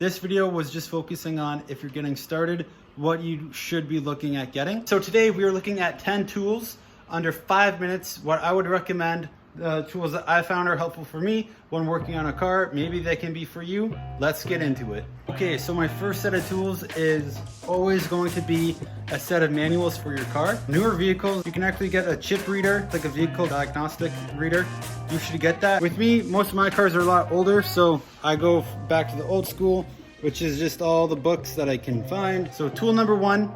This video was just focusing on, if you're getting started, what you should be looking at getting. So today we are looking at 10 tools under 5 minutes, what I would recommend, the tools that I found are helpful for me when working on a car. Maybe they can be for you. Let's get into it. Okay, so my first set of tools is always going to be a set of manuals for your car. Newer vehicles, you can actually get a chip reader, like a vehicle diagnostic reader. You should get that. With me, most of my cars are a lot older, so I go back to the old school, which is just all the books that I can find. So tool number one,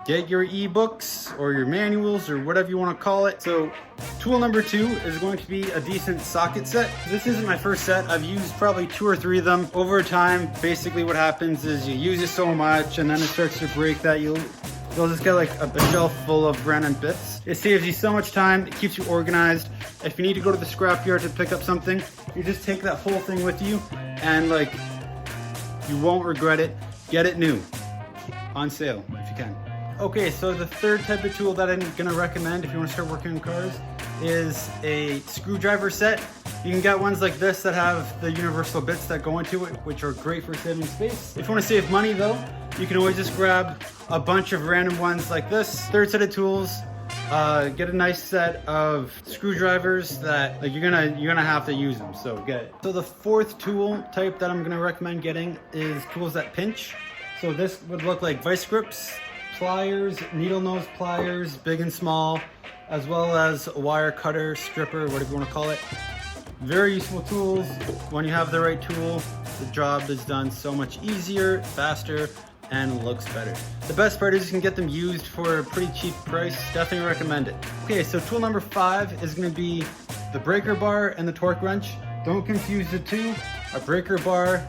get your e-books or your manuals or whatever you want to call it. So tool number two is going to be a decent socket set. This isn't my first set. I've used probably 2 or 3 of them over time. Basically what happens is you use it so much and then it starts to break that you'll just get like a shelf full of random bits. It saves you so much time. It keeps you organized. If you need to go to the scrapyard to pick up something, you just take that whole thing with you and like you won't regret it. Get it new, on sale if you can. Okay, so the third type of tool that I'm gonna recommend if you want to start working on cars is a screwdriver set. You can get ones like this that have the universal bits that go into it, which are great for saving space. If you want to save money though, you can always just grab a bunch of random ones like this. Third set of tools, get a nice set of screwdrivers that like you're gonna have to use them, so get it. So the fourth tool type that I'm gonna recommend getting is tools that pinch. So this would look like vice grips, pliers, needle nose pliers, big and small, as well as a wire cutter, stripper, whatever you want to call it. Very useful tools. When you have the right tool, the job is done so much easier, faster, and looks better. The best part is you can get them used for a pretty cheap price. Definitely recommend it. Okay, so tool number 5 is going to be the breaker bar and the torque wrench. Don't confuse the two. A breaker bar,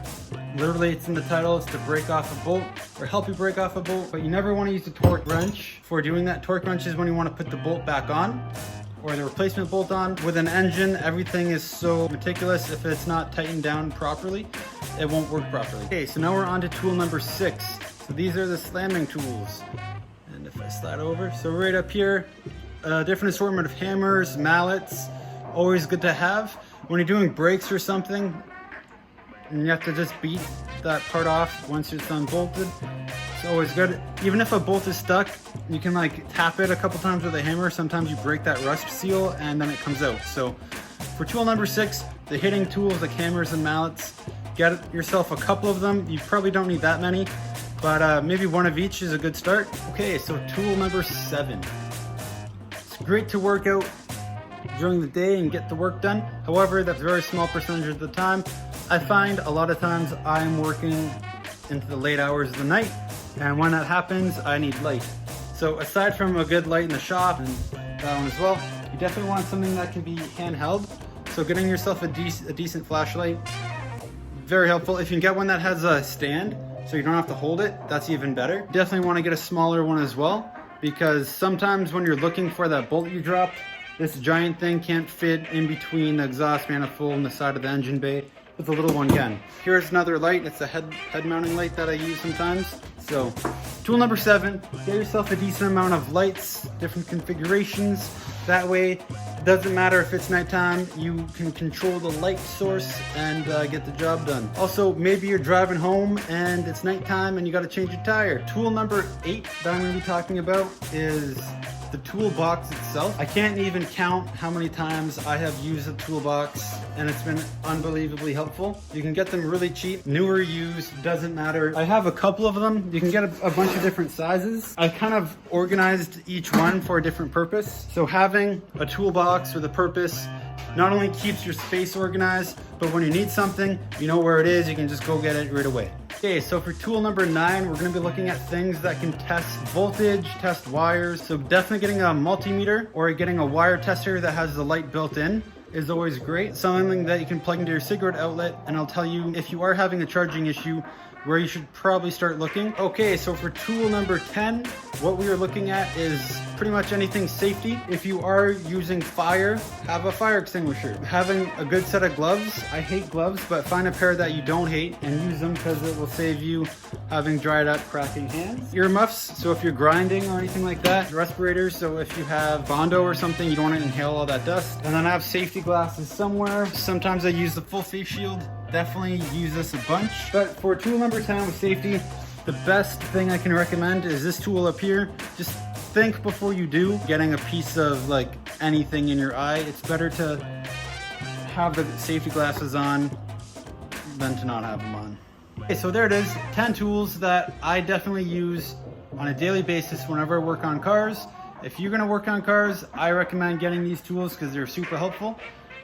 literally it's in the title, it's to break off a bolt or help you break off a bolt, but you never want to use the torque wrench for doing that. Torque wrench is when you want to put the bolt back on or the replacement bolt on. With an engine, everything is so meticulous. If it's not tightened down properly, it won't work properly. Okay, so now we're on to tool number 6. So these are the slamming tools. And if I slide over, so right up here, different assortment of hammers, mallets, always good to have. When you're doing brakes or something, and you have to just beat that part off once it's unbolted. It's always good. Even if a bolt is stuck, you can like tap it a couple times with a hammer. Sometimes you break that rust seal and then it comes out. So for tool number 6, the hitting tools like hammers and mallets, get yourself a couple of them. You probably don't need that many, but maybe one of each is a good start. Okay, so tool number 7. It's great to work out during the day and get the work done. However, that's a very small percentage of the time. I find a lot of times I'm working into the late hours of the night, and when that happens, I need light. So aside from a good light in the shop and that one as well, you definitely want something that can be handheld. So getting yourself a decent flashlight, very helpful. If you can get one that has a stand, so you don't have to hold it, that's even better. Definitely want to get a smaller one as well, because sometimes when you're looking for that bolt you dropped, this giant thing can't fit in between the exhaust manifold and the side of the engine bay. With a little one can. Here's another light. It's a head mounting light that I use sometimes. So tool number 7, get yourself a decent amount of lights, different configurations. That way, it doesn't matter if it's nighttime, you can control the light source and get the job done. Also, maybe you're driving home and it's nighttime and you got to change your tire. Tool number 8 that I'm going to be talking about is the toolbox itself. I can't even count how many times I have used the toolbox and it's been unbelievably helpful. You can get them really cheap, new or used, doesn't matter. I have a couple of them. You can get a bunch of different sizes. I kind of organized each one for a different purpose. So having a toolbox with a purpose not only keeps your space organized, but when you need something, you know where it is, you can just go get it right away. Okay, so for tool number 9, we're going to be looking at things that can test voltage, test wires. So definitely getting a multimeter or getting a wire tester that has the light built in is always great. Something that you can plug into your cigarette outlet, and I'll tell you if you are having a charging issue where you should probably start looking. Okay, so for tool number 10, what we are looking at is pretty much anything safety. If you are using fire, have a fire extinguisher. Having a good set of gloves. I hate gloves, but find a pair that you don't hate and use them because it will save you having dried up, cracking hands. Earmuffs, so if you're grinding or anything like that. Respirators, so if you have Bondo or something, you don't want to inhale all that dust. And then have safety safety glasses somewhere. Sometimes I use the full face shield. Definitely use this a bunch. But for tool number 10 with safety, the best thing I can recommend is this tool up here. Just think before you do getting a piece of like anything in your eye. It's better to have the safety glasses on than to not have them on. Okay, so there it is, 10 tools that I definitely use on a daily basis whenever I work on cars. If you're gonna work on cars, I recommend getting these tools because they're super helpful.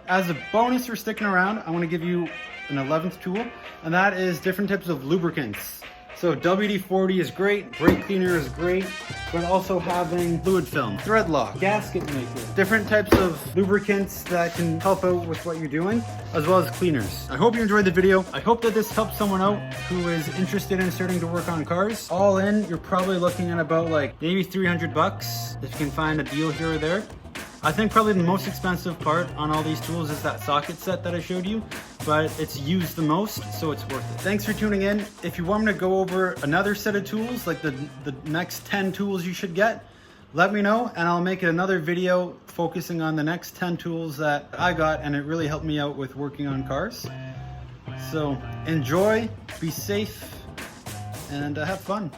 As a bonus for sticking around, I wanna give you an 11th tool, and that is different types of lubricants. So WD-40 is great, brake cleaner is great, but also having fluid film, thread lock, gasket maker, different types of lubricants that can help out with what you're doing, as well as cleaners. I hope you enjoyed the video. I hope that this helps someone out who is interested in starting to work on cars. All in, you're probably looking at about like maybe 300 bucks if you can find a deal here or there. I think probably the most expensive part on all these tools is that socket set that I showed you, but it's used the most, so it's worth it. Thanks for tuning in. If you want me to go over another set of tools, like the next 10 tools you should get, let me know and I'll make another video focusing on the next 10 tools that I got, and it really helped me out with working on cars. So enjoy, be safe, and have fun.